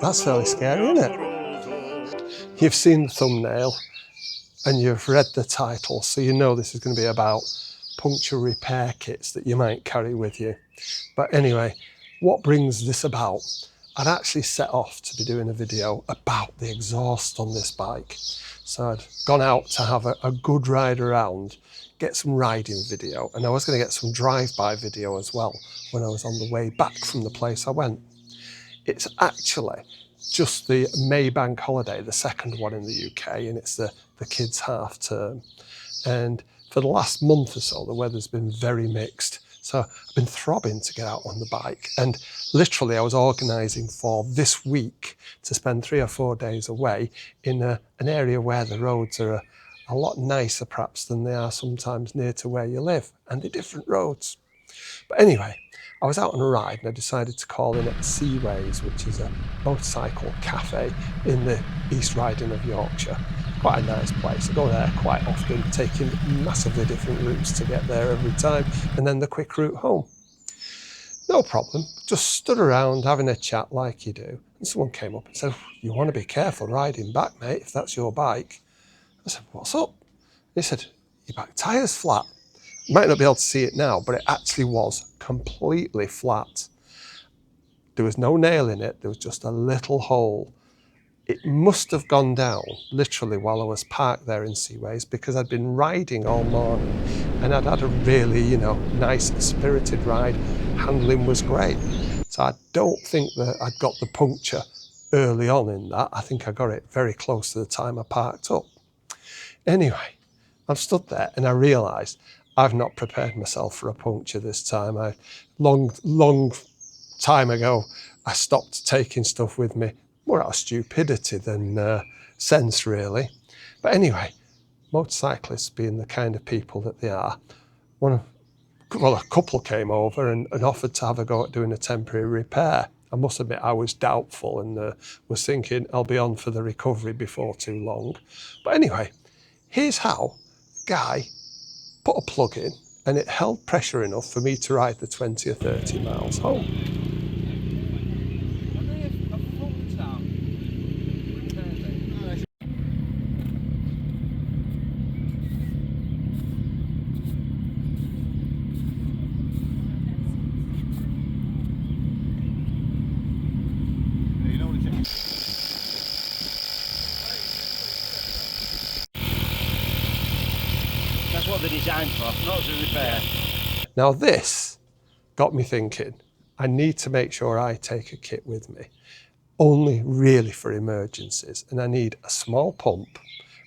That's fairly scary, isn't it? You've seen the thumbnail and you've read the title, so you know this is going to be about puncture repair kits that you might carry with you. But anyway, what brings this about? I'd actually set off to be doing a video about the exhaust on this bike. So I'd gone out to have a good ride around, get some riding video, and I was going to get some drive-by video as well when I was on the way back from the place I went. It's actually just the May bank holiday, the second one in the UK, and it's the kids' half term. And for the last month or so, the weather's been very mixed. So I've been throbbing to get out on the bike. And literally I was organising for this week to spend 3 or 4 days away in an area where the roads are a lot nicer perhaps than they are sometimes near to where you live. And they're different roads. But anyway, I was out on a ride and I decided to call in at Seaways, which is a motorcycle cafe in the East Riding of Yorkshire. Quite a nice place. I go there quite often, taking massively different routes to get there every time, and then the quick route home. No problem, just stood around having a chat like you do, and someone came up and said, "You want to be careful riding back, mate, if that's your bike." I said, "What's up?" He said, "Your back tyre's flat." You might not be able to see it now, but it actually was completely flat. There was no nail in it, there was just a little hole. It must have gone down literally while I was parked there in Seaways, because I'd been riding all morning and I'd had a really, nice spirited ride. Handling was great. So I don't think that I'd got the puncture early on in that. I think I got it very close to the time I parked up. Anyway, I've stood there and I realised I've not prepared myself for a puncture this time. Long time ago, I stopped taking stuff with me, more out of stupidity than sense really. But anyway, motorcyclists being the kind of people that they are, a couple came over and offered to have a go at doing a temporary repair. I must admit I was doubtful and was thinking I'll be on for the recovery before too long. But anyway, here's how the guy put a plug in and it held pressure enough for me to ride the 20 or 30 miles home. That's what they're designed for, not as a repair. Now this got me thinking, I need to make sure I take a kit with me, only really for emergencies. And I need a small pump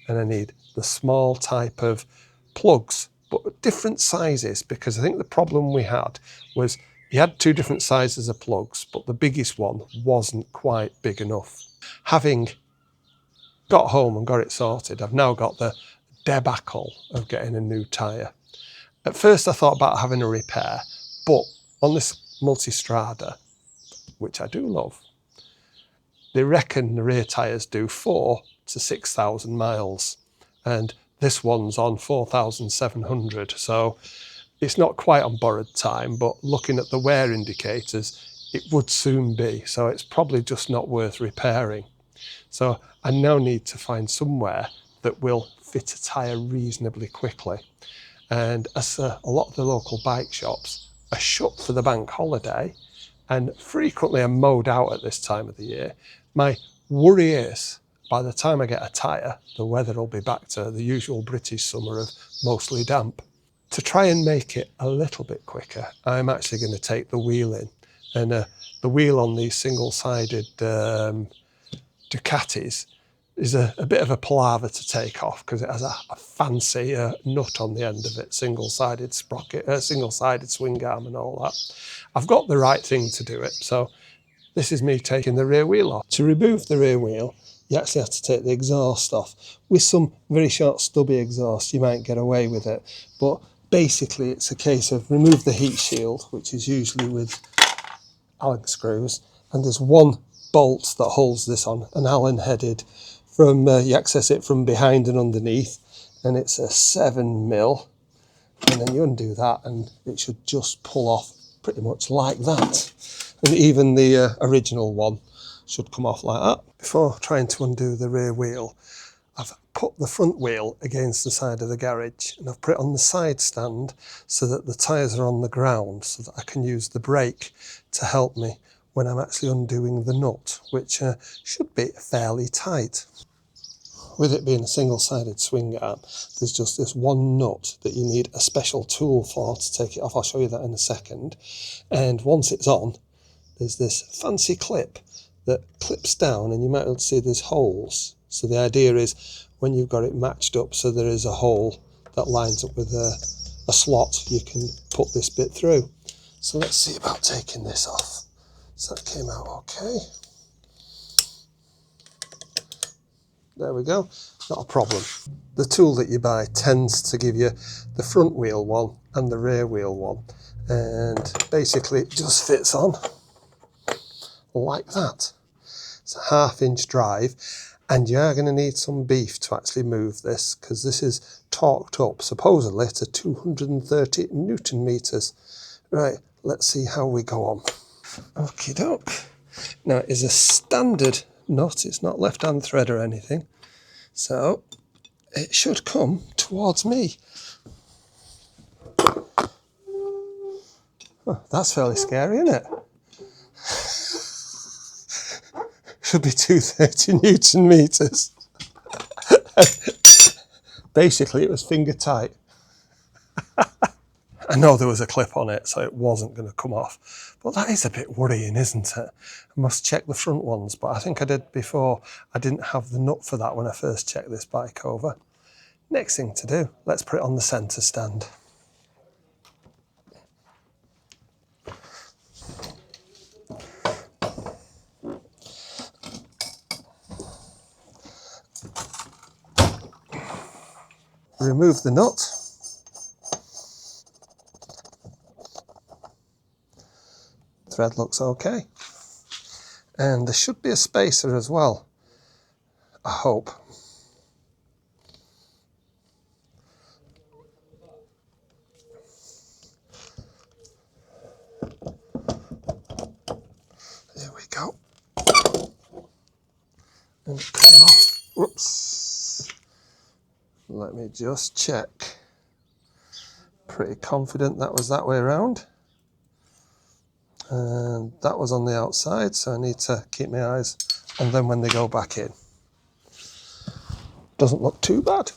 and I need the small type of plugs, but different sizes, because I think the problem we had was you had 2 different sizes of plugs, but the biggest one wasn't quite big enough. Having got home and got it sorted, I've now got the debacle of getting a new tyre. At first I thought about having a repair, but on this Multistrada, which I do love, they reckon the rear tyres do 4,000 to 6,000 miles, and this one's on 4,700, so it's not quite on borrowed time, but looking at the wear indicators, it would soon be, so it's probably just not worth repairing. So I now need to find somewhere that will fit a tyre reasonably quickly. And as a lot of the local bike shops are shut for the bank holiday and frequently are mowed out at this time of the year, my worry is by the time I get a tyre, the weather will be back to the usual British summer of mostly damp. To try and make it a little bit quicker, I'm actually going to take the wheel in. And the wheel on these single-sided Ducatis is a bit of a palaver to take off because it has a fancy nut on the end of it, single-sided sprocket, single-sided swing arm and all that. I've got the right thing to do it, so this is me taking the rear wheel off. To remove the rear wheel, you actually have to take the exhaust off. With some very short stubby exhaust, you might get away with it, but basically it's a case of remove the heat shield, which is usually with Allen screws, and there's one bolt that holds this on, an Allen headed. You access it from behind and underneath, and it's a 7mm, and then you undo that and it should just pull off pretty much like that. And even the original one should come off like that. Before trying to undo the rear wheel, I've put the front wheel against the side of the garage and I've put it on the side stand so that the tyres are on the ground so that I can use the brake to help me when I'm actually undoing the nut, which should be fairly tight. With it being a single-sided swing arm, there's just this one nut that you need a special tool for to take it off. I'll show you that in a second. And once it's on, there's this fancy clip that clips down and you might be able to see there's holes. So the idea is when you've got it matched up so there is a hole that lines up with a slot, you can put this bit through. So let's see about taking this off. So that came out okay. There we go, not a problem. The tool that you buy tends to give you the front wheel one and the rear wheel one. And basically it just fits on like that. It's a 1/2 inch drive and you are going to need some beef to actually move this because this is torqued up supposedly to 230 Newton meters. Right, let's see how we go on. Okie doke. Now it is a standard nut, it's not left hand thread or anything, so it should come towards me. Oh, that's fairly scary, isn't it? Should be 230 Newton meters. Basically it was finger tight. I know there was a clip on it, so it wasn't going to come off. But that is a bit worrying, isn't it? I must check the front ones, but I think I did before. I didn't have the nut for that when I first checked this bike over. Next thing to do, let's put it on the centre stand. Remove the nut. Thread looks okay. And there should be a spacer as well, I hope. There we go. And cut him off. Whoops. Let me just check. Pretty confident that was that way around. And that was on the outside, so I need to keep my eyes on them when they go back in. Doesn't look too bad.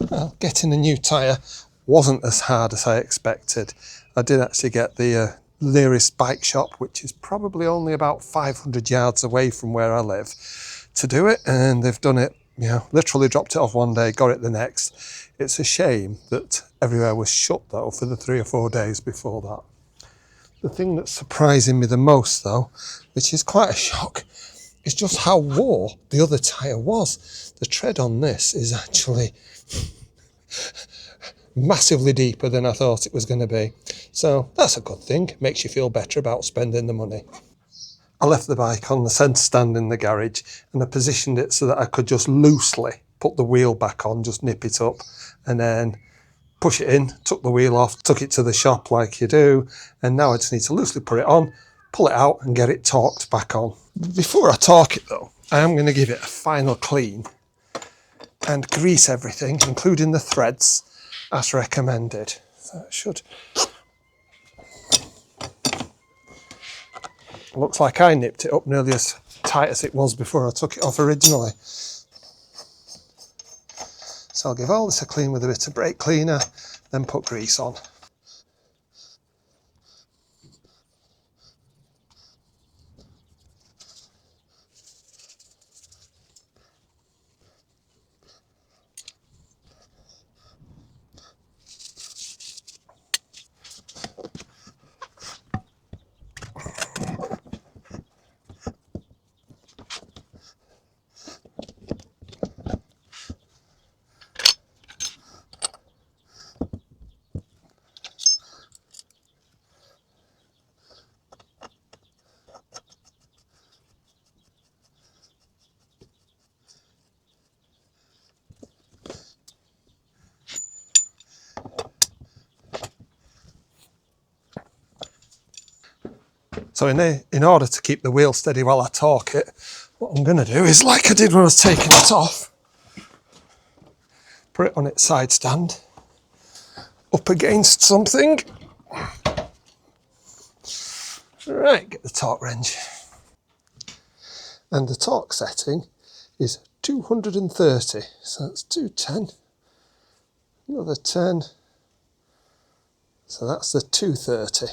Well, getting a new tyre wasn't as hard as I expected. I did actually get the nearest bike shop, which is probably only about 500 yards away from where I live, to do it, and they've done it, you know, literally dropped it off one day, got it the next. It's a shame that everywhere was shut though for the 3 or 4 days before that. The thing that's surprising me the most though, which is quite a shock, is just how wore the other tyre was. The tread on this is actually massively deeper than I thought it was going to be. So that's a good thing, makes you feel better about spending the money. I left the bike on the centre stand in the garage and I positioned it so that I could just loosely put the wheel back on, just nip it up and then push it in, took the wheel off, took it to the shop like you do, and now I just need to loosely put it on, pull it out and get it torqued back on. Before I torque it though, I am going to give it a final clean and grease everything, including the threads, as recommended. So it should. Looks like I nipped it up nearly as tight as it was before I took it off originally. So I'll give all this a clean with a bit of brake cleaner, then put grease on. So in order to keep the wheel steady while I torque it, what I'm going to do is, like I did when I was taking it off, put it on its side stand, up against something. Right, get the torque wrench. And the torque setting is 230, so that's 210, another 10, so that's the 230.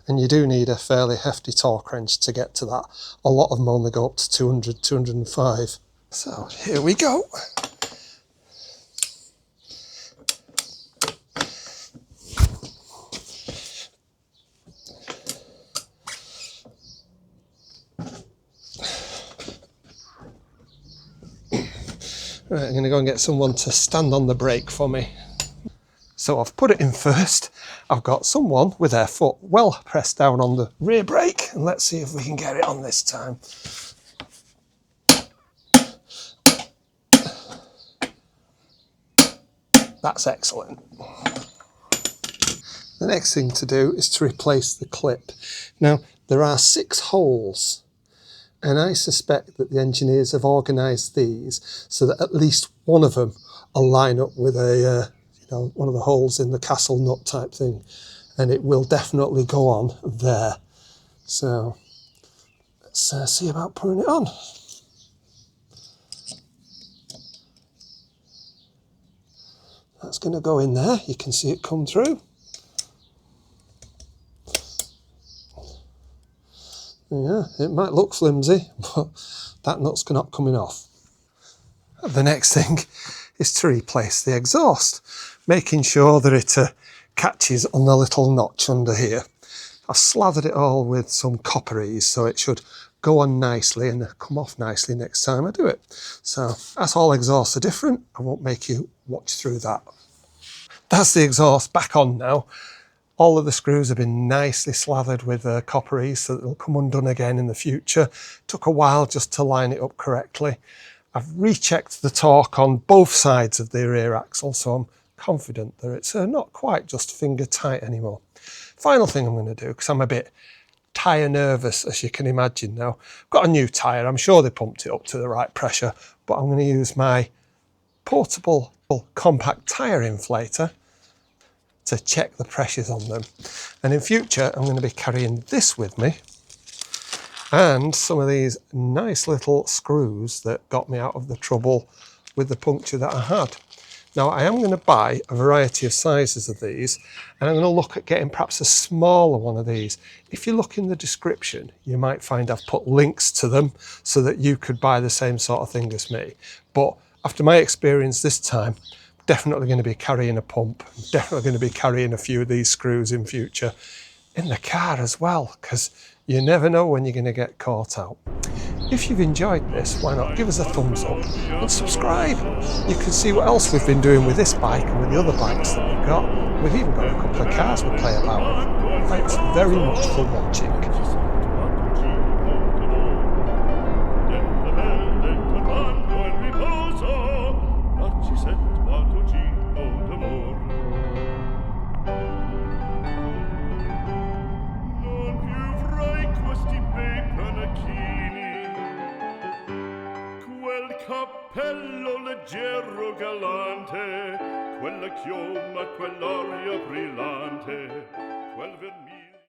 And you do need a fairly hefty torque wrench to get to that. A lot of them only go up to 200, 205. So here we go. Right, I'm going to go and get someone to stand on the brake for me. So I've put it in first. I've got someone with their foot well pressed down on the rear brake, and let's see if we can get it on this time. That's excellent. The next thing to do is to replace the clip. Now, there are 6 holes, and I suspect that the engineers have organised these so that at least one of them will line up with a one of the holes in the castle nut type thing, and it will definitely go on there. So let's see about putting it on. That's going to go in there. You can see it come through. Yeah, it might look flimsy, but that nut's not coming off. The next thing is to replace the exhaust, making sure that it catches on the little notch under here. I've slathered it all with some copperies so it should go on nicely and come off nicely next time I do it. So as all exhausts are different, I won't make you watch through that. That's the exhaust back on now. All of the screws have been nicely slathered with copperies so that they'll come undone again in the future. Took a while just to line it up correctly. I've rechecked the torque on both sides of the rear axle, so I'm confident that it's not quite just finger tight anymore. Final thing I'm going to do, because I'm a bit tyre nervous, as you can imagine now. I've got a new tyre, I'm sure they pumped it up to the right pressure, but I'm going to use my portable compact tyre inflator to check the pressures on them. And in future, I'm going to be carrying this with me and some of these nice little screws that got me out of the trouble with the puncture that I had. Now, I am going to buy a variety of sizes of these, and I'm going to look at getting perhaps a smaller one of these. If you look in the description, you might find I've put links to them so that you could buy the same sort of thing as me. But after my experience this time, definitely going to be carrying a pump, definitely going to be carrying a few of these screws in future in the car as well, because you never know when you're going to get caught out. If you've enjoyed this, why not give us a thumbs up and subscribe? You can see what else we've been doing with this bike and with the other bikes that we've got. We've even got a couple of cars we play about with. Thanks very much for watching. Cappello leggero galante, quella chioma, quell'aria brillante, quel